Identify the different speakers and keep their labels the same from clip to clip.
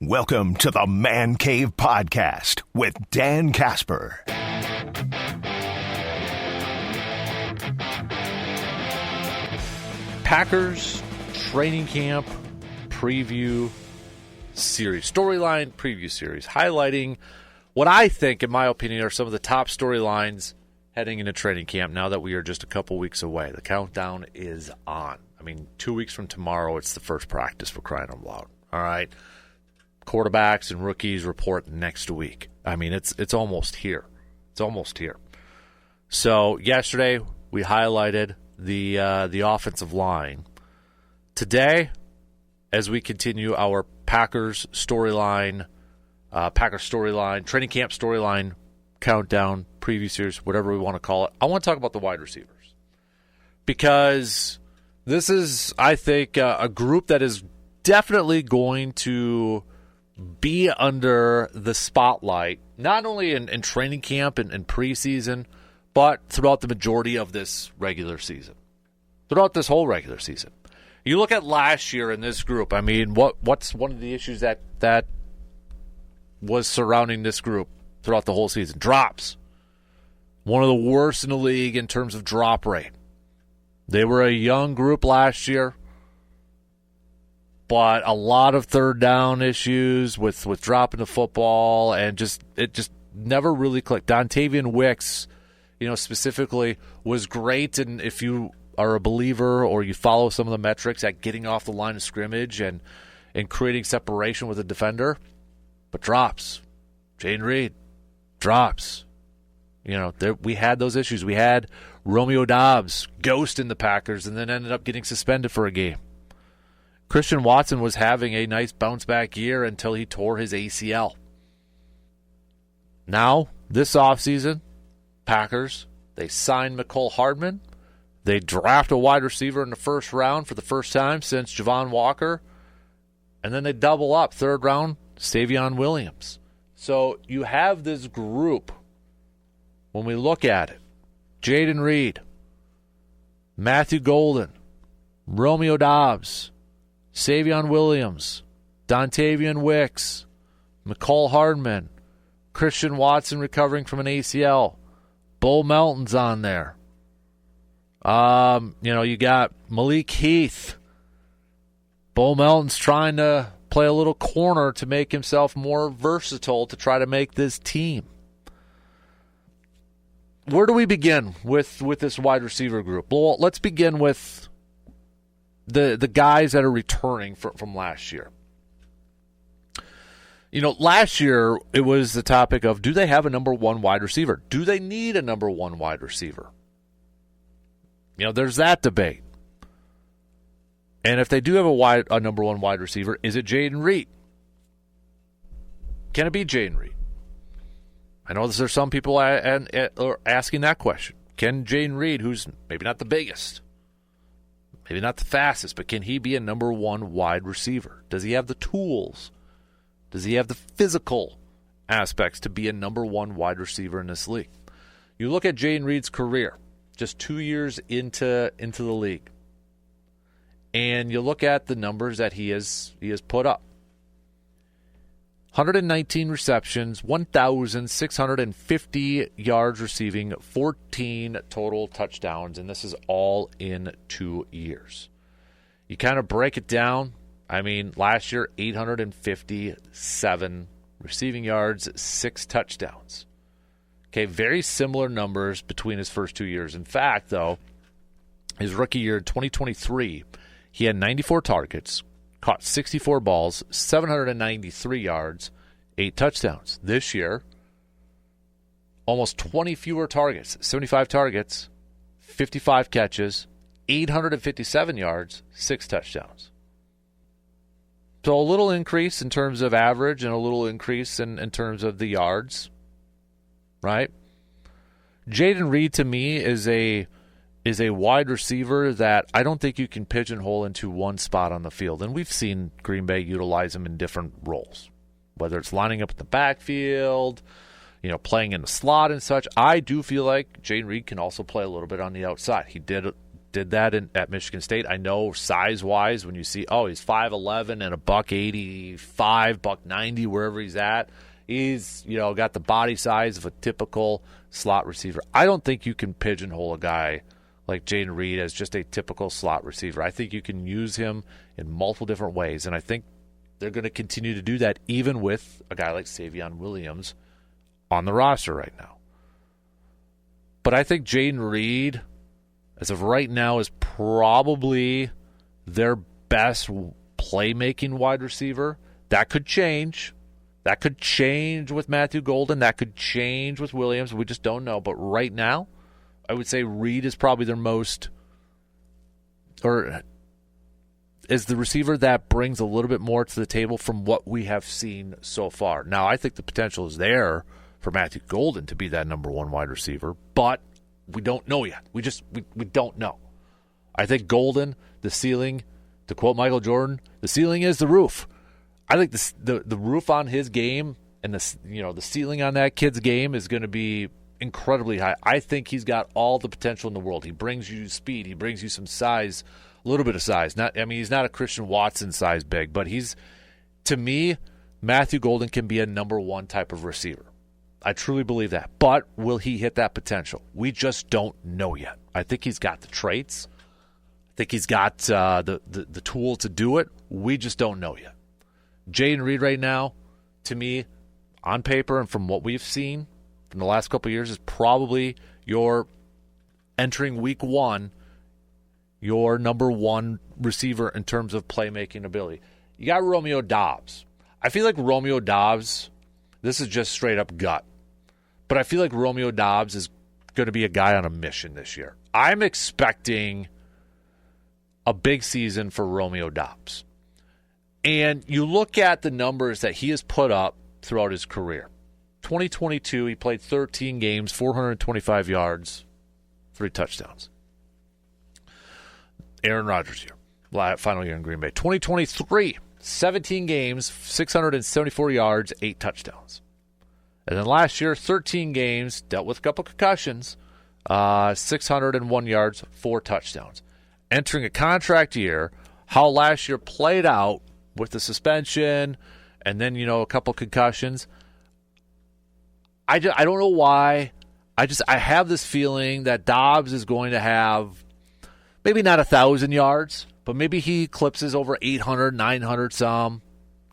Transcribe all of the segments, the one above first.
Speaker 1: Welcome to the Man Cave Podcast with Dan Casper.
Speaker 2: Packers training camp preview series, storyline preview series, highlighting what I think, in my opinion, are some of the top storylines heading into training camp now that we are just a couple weeks away. The countdown is on. I mean, 2 weeks from tomorrow, it's the first practice, for crying out loud. All right? Quarterbacks and rookies report next week. I mean, it's almost here. It's almost here. So yesterday we highlighted the offensive line. Today, as we continue our Packers storyline, training camp storyline, countdown, preview series, whatever we want to call it, I want to talk about the wide receivers. Because this is, I think, a group that is definitely going to be under the spotlight, not only in training camp and preseason, but throughout the majority of this regular season. Throughout this whole regular season. You look at last year in this group, I mean, what's one of the issues that was surrounding this group throughout the whole season? Drops. One of the worst in the league in terms of drop rate. They were a young group last year, but a lot of third down issues with dropping the football, and it just never really clicked. Dontavian Wicks, specifically, was great, and if you are a believer or you follow some of the metrics at getting off the line of scrimmage and creating separation with a defender, but drops. Jayden Reed, drops. We had those issues. We had Romeo Doubs ghost in the Packers and then ended up getting suspended for a game. Christian Watson was having a nice bounce-back year until he tore his ACL. Now, this offseason, Packers, they signed Mecole Hardman. They draft a wide receiver in the first round for the first time since Javon Walker. And then they double up, third round, Savion Williams. So you have this group, when we look at it, Jayden Reed, Matthew Golden, Romeo Doubs, Savion Williams, Dontavian Wicks, Mecole Hardman, Christian Watson recovering from an ACL, Bo Melton's on there. You got Malik Heath. Bo Melton's trying to play a little corner to make himself more versatile to try to make this team. Where do we begin with this wide receiver group? Well, let's begin with the guys that are returning from last year. Last year it was the topic of, do they have a number one wide receiver? Do they need a number one wide receiver? There's that debate. And if they do have a number one wide receiver, is it Jayden Reed? Can it be Jayden Reed? I know there's some people asking that question. Can Jayden Reed, who's maybe not the biggest, maybe not the fastest, but can he be a number one wide receiver? Does he have the tools? Does he have the physical aspects to be a number one wide receiver in this league? You look at Jayden Reed's career, just 2 years into the league, and you look at the numbers that he has put up. 119 receptions, 1,650 yards receiving, 14 total touchdowns, and this is all in 2 years. You kind of break it down. I mean, last year, 857 receiving yards, 6 touchdowns. Okay, very similar numbers between his first 2 years. In fact, though, his rookie year, 2023, he had 94 targets, caught 64 balls, 793 yards, 8 touchdowns. This year, almost 20 fewer targets, 75 targets, 55 catches, 857 yards, 6 touchdowns. So a little increase in terms of average and a little increase in terms of the yards, right? Jayden Reed, to me, is a wide receiver that I don't think you can pigeonhole into one spot on the field. And we've seen Green Bay utilize him in different roles, whether it's lining up in the backfield, playing in the slot and such. I do feel like Jayden Reed can also play a little bit on the outside. He did did that at Michigan State. I know size-wise, when you see, he's 5'11" and a $185, $190, wherever he's at, he's, got the body size of a typical slot receiver. I don't think you can pigeonhole a guy like Jayden Reed as just a typical slot receiver. I think you can use him in multiple different ways, and I think they're going to continue to do that even with a guy like Savion Williams on the roster right now. But I think Jayden Reed, as of right now, is probably their best playmaking wide receiver. That could change. That could change with Matthew Golden. That could change with Williams. We just don't know. But right now, I would say Reed is probably their most, or is the receiver that brings a little bit more to the table from what we have seen so far. Now, I think the potential is there for Matthew Golden to be that number one wide receiver, but we don't know yet. We don't know. I think Golden, the ceiling, to quote Michael Jordan, the ceiling is the roof. I think the roof on his game and the ceiling on that kid's game is going to be incredibly high. I think he's got all the potential in the world. He brings you speed. He brings you some size, a little bit of size. He's not a Christian Watson size big, but to me, Matthew Golden can be a number one type of receiver. I truly believe that. But will he hit that potential? We just don't know yet. I think he's got the traits. I think he's got the tool to do it. We just don't know yet. Jayden Reed right now, to me, on paper and from what we've seen from the last couple of years, is probably your entering week one, your number one receiver in terms of playmaking ability. You got Romeo Doubs. I feel like Romeo Doubs, this is just straight up gut, but I feel like Romeo Doubs is going to be a guy on a mission this year. I'm expecting a big season for Romeo Doubs. And you look at the numbers that he has put up throughout his career. 2022, he played 13 games, 425 yards, 3 touchdowns. Aaron Rodgers year, final year in Green Bay. 2023, 17 games, 674 yards, 8 touchdowns. And then last year, 13 games, dealt with a couple concussions, 601 yards, 4 touchdowns. Entering a contract year, how last year played out with the suspension and then, a couple concussions, I don't know why. I have this feeling that Doubs is going to have maybe not 1,000 yards, but maybe he eclipses over 800, 900 some,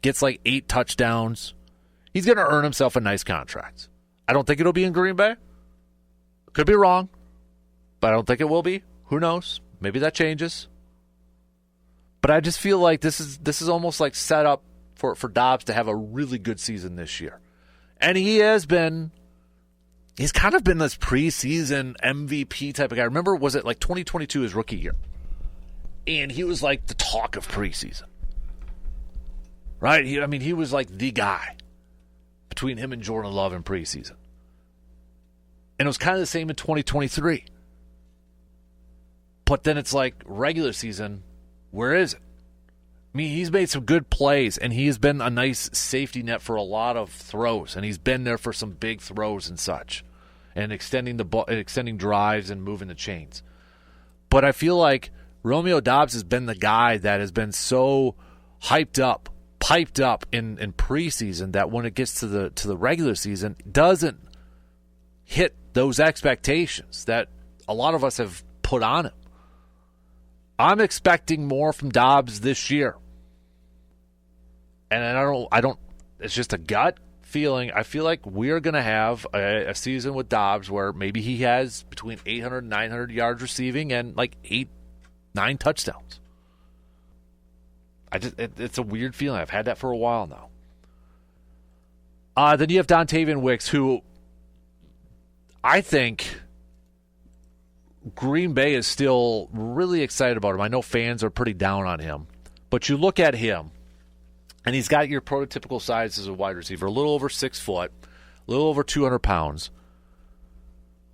Speaker 2: gets like 8 touchdowns. He's going to earn himself a nice contract. I don't think it'll be in Green Bay. Could be wrong, but I don't think it will be. Who knows? Maybe that changes. But I just feel like this is almost like set up for Doubs to have a really good season this year. And he's kind of been this preseason MVP type of guy. Remember, was it like 2022, his rookie year? And he was like the talk of preseason. Right? He was like the guy between him and Jordan Love in preseason. And it was kind of the same in 2023. But then it's like regular season, where is it? He's made some good plays, and he has been a nice safety net for a lot of throws, and he's been there for some big throws and such, and extending drives and moving the chains. But I feel like Romeo Doubs has been the guy that has been so piped up in preseason that when it gets to the regular season, doesn't hit those expectations that a lot of us have put on him. I'm expecting more from Doubs this year. And I don't it's just a gut feeling. I feel like we're going to have a season with Doubs where maybe he has between 800 and 900 yards receiving and like 8-9 touchdowns. It's a weird feeling. I've had that for a while now. Then you have Dontavian Wicks, who I think Green Bay is still really excited about him. I know fans are pretty down on him. But you look at him, and he's got your prototypical size as a wide receiver, a little over 6 foot, a little over 200 pounds.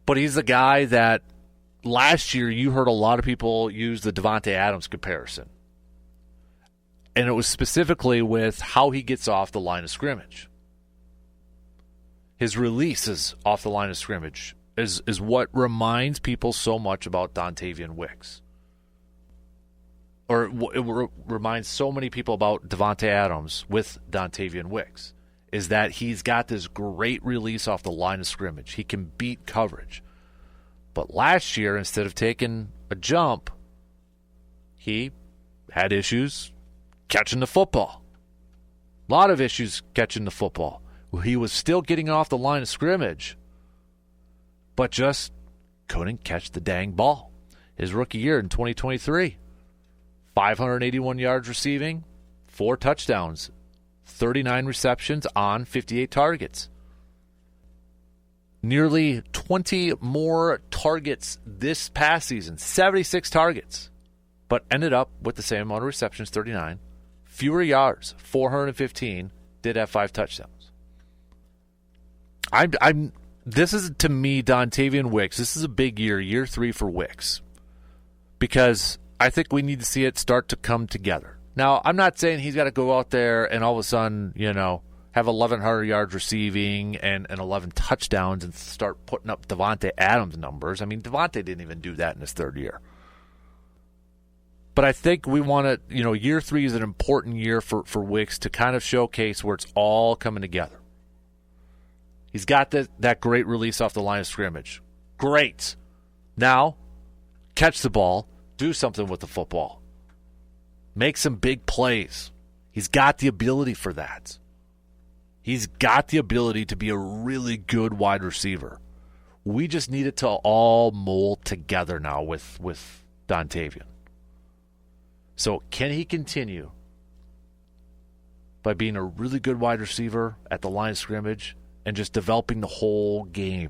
Speaker 2: But he's the guy that last year you heard a lot of people use the Devontae Adams comparison. And it was specifically with how he gets off the line of scrimmage. His releases off the line of scrimmage is what reminds people so much about Dontavian Wicks. reminds so many people about Devontae Adams with Dontavian Wicks, is that he's got this great release off the line of scrimmage. He can beat coverage. But last year, instead of taking a jump, he had issues catching the football. A lot of issues catching the football. He was still getting off the line of scrimmage, but just couldn't catch the dang ball. His rookie year in 2023, 581 yards receiving, 4 touchdowns, 39 receptions on 58 targets. Nearly 20 more targets this past season, 76 targets, but ended up with the same amount of receptions, 39, fewer yards, 415, did have 5 touchdowns. This is, to me, Dontavian Wicks. This is a big year, year 3 for Wicks, because I think we need to see it start to come together. Now, I'm not saying he's got to go out there and all of a sudden, have 1,100 yards receiving and 11 touchdowns and start putting up Devontae Adams numbers. I mean, Devontae didn't even do that in his 3rd year. But I think we want to, year 3 is an important year for Wicks to kind of showcase where it's all coming together. He's got that great release off the line of scrimmage. Great. Now, catch the ball, do something with the football. Make some big plays. He's got the ability for that. He's got the ability to be a really good wide receiver. We just need it to all mold together now with Dontavian. So can he continue by being a really good wide receiver at the line of scrimmage and just developing the whole game,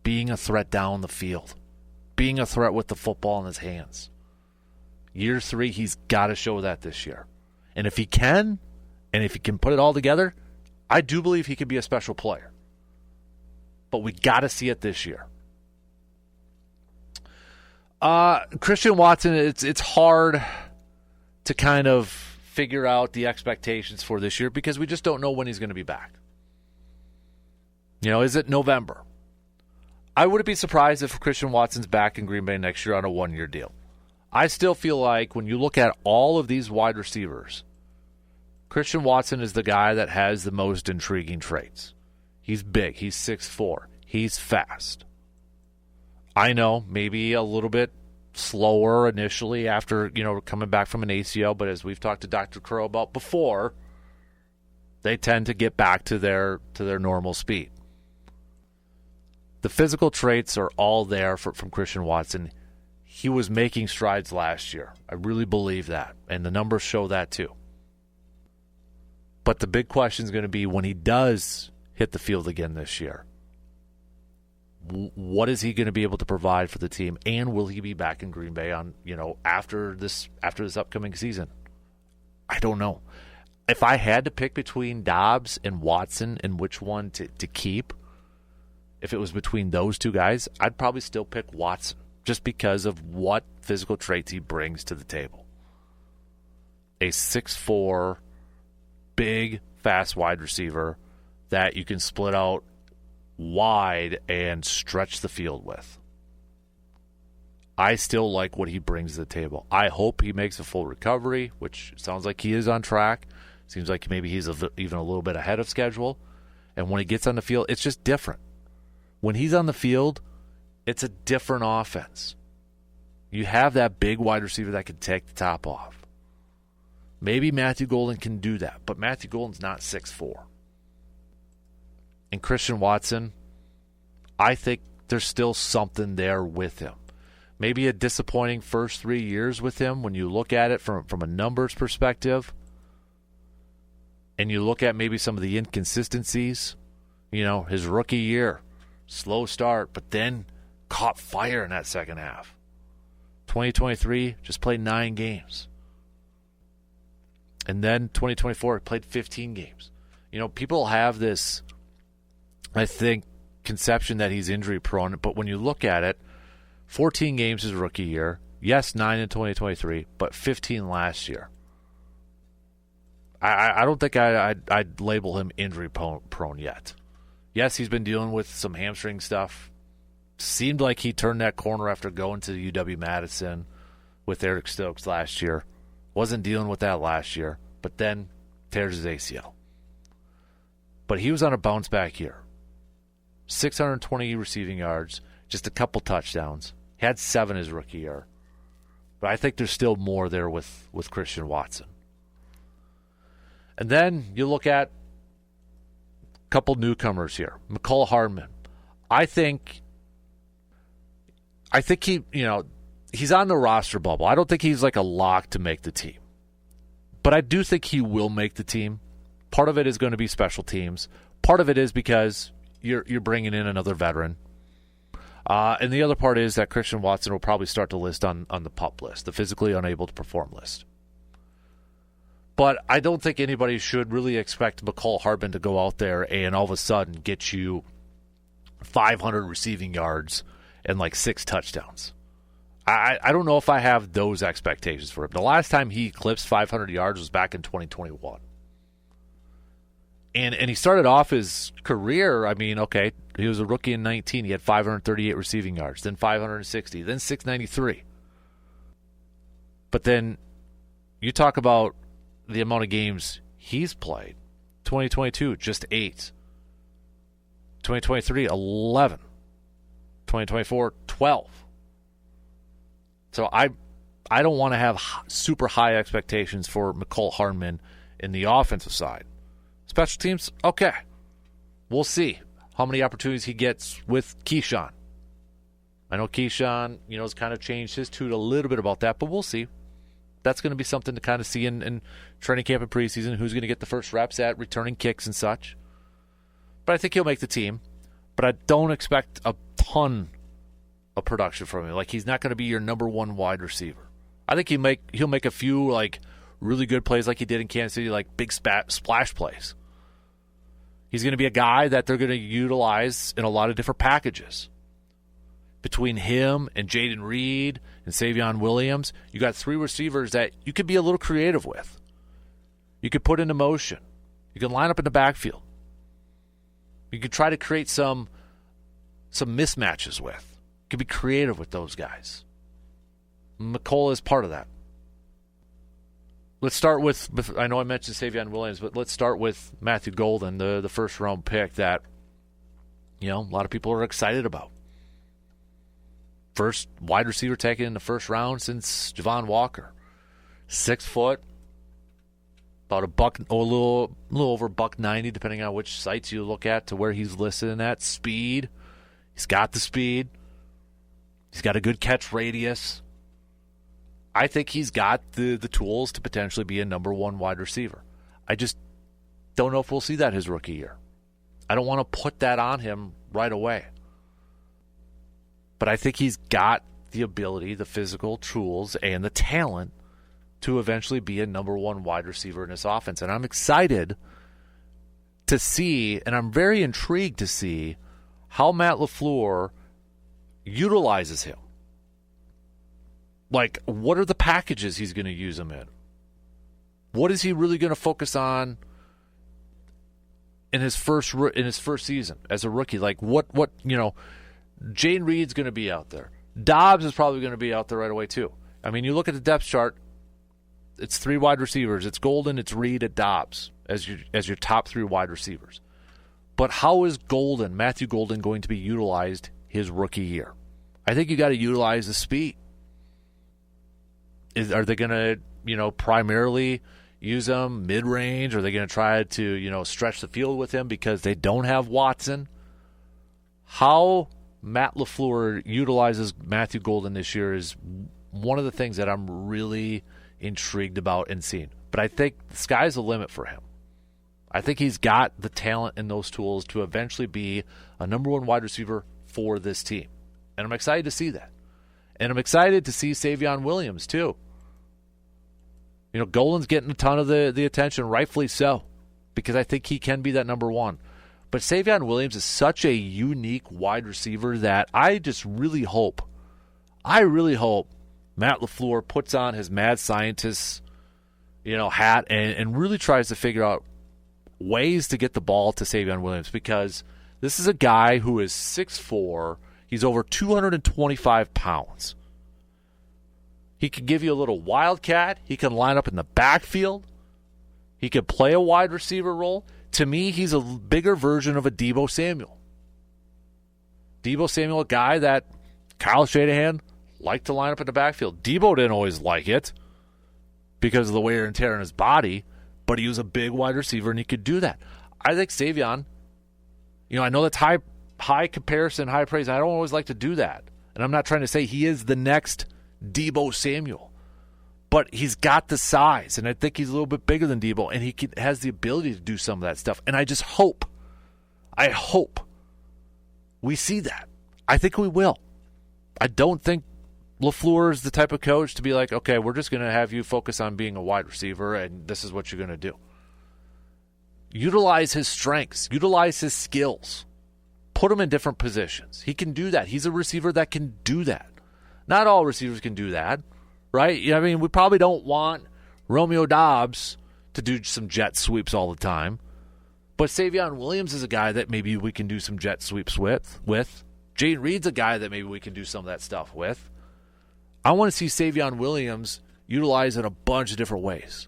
Speaker 2: being a threat down the field, being a threat with the football in his hands? Year 3, he's got to show that this year. And if he can, and if he can put it all together, I do believe he could be a special player. But we got to see it this year. Christian Watson, it's hard to kind of figure out the expectations for this year because we just don't know when he's going to be back. Is it November? I wouldn't be surprised if Christian Watson's back in Green Bay next year on a 1-year deal. I still feel like when you look at all of these wide receivers, Christian Watson is the guy that has the most intriguing traits. He's big. He's 6'4". He's fast. I know, maybe a little bit slower initially after, coming back from an ACL, but as we've talked to Dr. Crow about before, they tend to get back to their normal speed. The physical traits are all there from Christian Watson. He was making strides last year. I really believe that, and the numbers show that too. But the big question is going to be when he does hit the field again this year, what is he going to be able to provide for the team, and will he be back in Green Bay on after this upcoming season? I don't know. If I had to pick between Doubs and Watson and which one to keep, if it was between those two guys, I'd probably still pick Watson just because of what physical traits he brings to the table. A 6'4", big, fast wide receiver that you can split out wide and stretch the field with. I still like what he brings to the table. I hope he makes a full recovery, which sounds like he is on track. Seems like maybe he's even a little bit ahead of schedule. And when he gets on the field, it's just different. When he's on the field, it's a different offense. You have that big wide receiver that can take the top off. Maybe Matthew Golden can do that, but Matthew Golden's not 6'4". And Christian Watson, I think there's still something there with him. Maybe a disappointing first 3 years with him when you look at it from a numbers perspective, and you look at maybe some of the inconsistencies. His rookie year, slow start, but then caught fire in that second half. 2023, just played 9 games. And then 2024, played 15 games. People have this, I think, conception that he's injury prone, but when you look at it, 14 games his rookie year. Yes, 9 in 2023, but 15 last year. I don't think I'd label him injury prone yet. Yes, he's been dealing with some hamstring stuff. Seemed like he turned that corner after going to UW-Madison. with Eric Stokes last year. Wasn't dealing with that last year, but then tears his ACL. But he was on a bounce back year. 620 receiving yards, just a couple touchdowns. He had 7 his rookie year. But I think there's still more there with Christian Watson. And then you look at a couple newcomers here. McCall Hardman. I think he, he's on the roster bubble. I don't think he's like a lock to make the team. But I do think he will make the team. Part of it is going to be special teams. Part of it is because you're bringing in another veteran. And the other part is that Christian Watson will probably start to list on the PUP list, the physically unable to perform list. But I don't think anybody should really expect McCall Hardman to go out there and all of a sudden get you 500 receiving yards and like 6 touchdowns. I don't know if I have those expectations for him. The last time he eclipsed 500 yards was back in 2021. And he started off his career, he was a rookie in 19. He had 538 receiving yards, then 560, then 693. But then you talk about the amount of games he's played. 2022, just 8. 2023, 11. 2024, 12. So I don't want to have super high expectations for McCall Hardman in the offensive side. Special teams, okay. We'll see how many opportunities he gets with Keyshawn. I know Keyshawn, has kind of changed his tune a little bit about that, but we'll see. That's going to be something to kind of see in training camp and preseason, who's going to get the first reps at returning kicks and such. But I think he'll make the team. But I don't expect a ton of production from him. Like, he's not going to be your number one wide receiver. I think he'll make a few, really good plays like he did in Kansas City, like big splash plays. He's going to be a guy that they're going to utilize in a lot of different packages. Between him and Jayden Reed and Savion Williams, you got 3 receivers that you could be a little creative with. You could put into motion. You can line up in the backfield. You could try to create some mismatches with. You could be creative with those guys. McCall is part of that. Let's start with, I know I mentioned Savion Williams, but let's start with Matthew Golden, the first-round pick that, a lot of people are excited about. First wide receiver taken in the first round since Javon Walker. 6 foot, about a little over $190, depending on which sites you look at to where he's listed in that. Speed. He's got the speed. He's got a good catch radius. I think he's got the tools to potentially be a number 1 wide receiver. I just don't know if we'll see that his rookie year. I don't want to put that on him right away. But I think he's got the ability, the physical tools, and the talent to eventually be a number 1 wide receiver in this offense. And I'm excited to see, and I'm very intrigued to see, how Matt LaFleur utilizes him. Like, what are the packages he's going to use him in? What is he really going to focus on in his first season as a rookie? Like, what Jayden Reed's going to be out there. Doubs is probably going to be out there right away too. You look at the depth chart, it's 3 wide receivers. It's Golden, it's Reed, and Doubs as your top 3 wide receivers. But how is Matthew Golden, going to be utilized his rookie year? I think you got to utilize the speed. Are they going to, primarily use him mid-range? Are they going to try to, stretch the field with him because they don't have Watson? How Matt LaFleur utilizes Matthew Golden this year is one of the things that I'm really intrigued about and seeing. But I think the sky's the limit for him. I think he's got the talent and those tools to eventually be a number 1 wide receiver for this team. And I'm excited to see that. And I'm excited to see Savion Williams, too. Golden's getting a ton of the attention, rightfully so, because I think he can be that number 1. But Savion Williams is such a unique wide receiver that I just really hope Matt LaFleur puts on his mad scientist, hat and really tries to figure out ways to get the ball to Savion Williams, because this is a guy who is 6'4". He's over 225 pounds. He can give you a little wildcat. He can line up in the backfield. He could play a wide receiver role. To me, he's a bigger version of a Deebo Samuel. Deebo Samuel, a guy that Kyle Shanahan liked to line up in the backfield. Deebo didn't always like it because of the wear and tear in his body, but he was a big wide receiver, and he could do that. I think Savion, I know that's high comparison, high praise. I don't always like to do that. And I'm not trying to say he is the next Deebo Samuel, but he's got the size, and I think he's a little bit bigger than Deebo, and he has the ability to do some of that stuff. And I hope we see that. I think we will. I don't think LaFleur is the type of coach to be like, okay, we're just going to have you focus on being a wide receiver, and this is what you're going to do. Utilize his strengths. Utilize his skills. Put him in different positions. He can do that. He's a receiver that can do that. Not all receivers can do that, right? I mean, we probably don't want Romeo Doubs to do some jet sweeps all the time. But Savion Williams is a guy that maybe we can do some jet sweeps with. Jayden Reed's a guy that maybe we can do some of that stuff with. I want to see Savion Williams utilized in a bunch of different ways.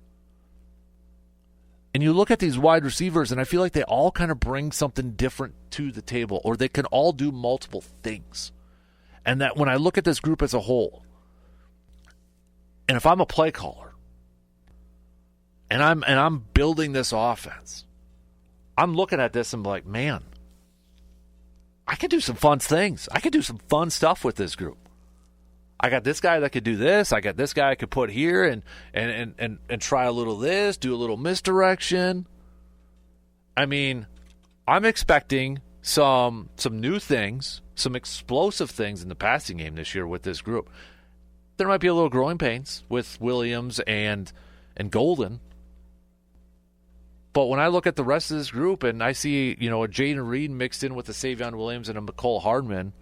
Speaker 2: And you look at these wide receivers, and I feel like they all kind of bring something different to the table, or they can all do multiple things. And that when I look at this group as a whole, and if I'm a play caller, and I'm building this offense, I'm looking at this and I'm like, man, I could do some fun things. I could do some fun stuff with this group. I got this guy that could do this. I got this guy I could put here and try a little this, do a little misdirection. I mean, I'm expecting some new things, some explosive things in the passing game this year with this group. There might be a little growing pains with Williams and Golden. But when I look at the rest of this group and I see, a Jayden Reed mixed in with a Savion Williams and a McCole Hardman,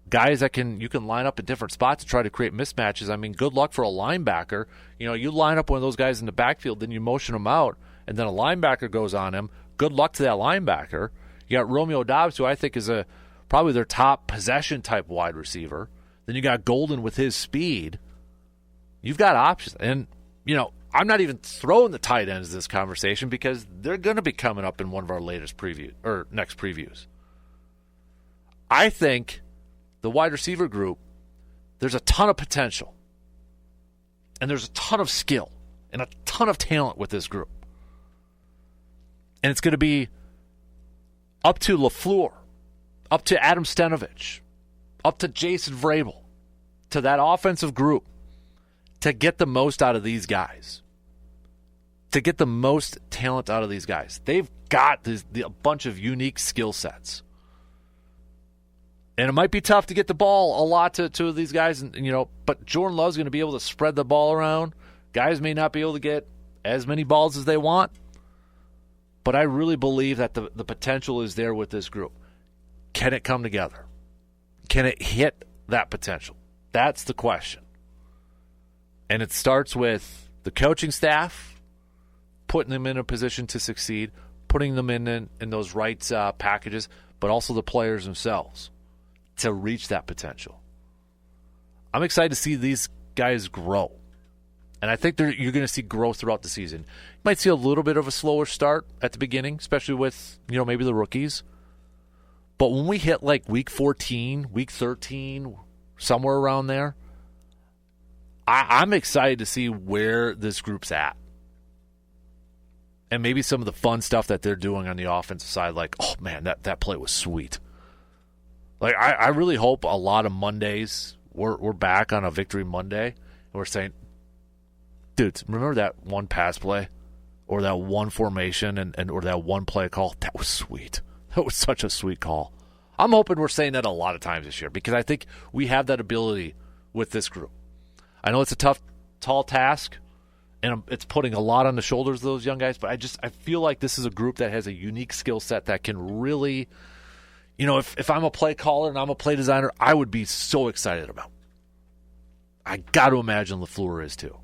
Speaker 2: guys that you can line up in different spots to try to create mismatches. I mean, good luck for a linebacker. You line up one of those guys in the backfield, then you motion them out, and then a linebacker goes on him. Good luck to that linebacker. You got Romeo Doubs, who I think is probably their top possession-type wide receiver. Then you got Golden with his speed. You've got options. And, I'm not even throwing the tight ends in this conversation because they're going to be coming up in one of our latest next previews. I think the wide receiver group, there's a ton of potential. And there's a ton of skill and a ton of talent with this group. And it's going to be up to LaFleur, up to Adam Stenovich, up to Jason Vrabel, to that offensive group to get the most out of these guys, to get the most talent out of these guys. They've got a bunch of unique skill sets. And it might be tough to get the ball a lot to these guys, but Jordan Love's going to be able to spread the ball around. Guys may not be able to get as many balls as they want, but I really believe that the potential is there with this group. Can it come together? Can it hit that potential? That's the question. And it starts with the coaching staff, putting them in a position to succeed, putting them in those right packages, but also the players themselves to reach that potential. I'm excited to see these guys grow. And I think you're going to see growth throughout the season. You might see a little bit of a slower start at the beginning, especially with, maybe the rookies. But when we hit like week 14, week 13, somewhere around there, I'm excited to see where this group's at. And maybe some of the fun stuff that they're doing on the offensive side, like, oh man, that play was sweet. Like, I really hope a lot of Mondays we're back on a Victory Monday and we're saying, dude, remember that one pass play or that one formation or that one play call? That was sweet. That was such a sweet call. I'm hoping we're saying that a lot of times this year because I think we have that ability with this group. I know it's a tough, tall task, and it's putting a lot on the shoulders of those young guys, but I feel like this is a group that has a unique skill set that can really, if I'm a play caller and I'm a play designer, I would be so excited about. I got to imagine LaFleur is too.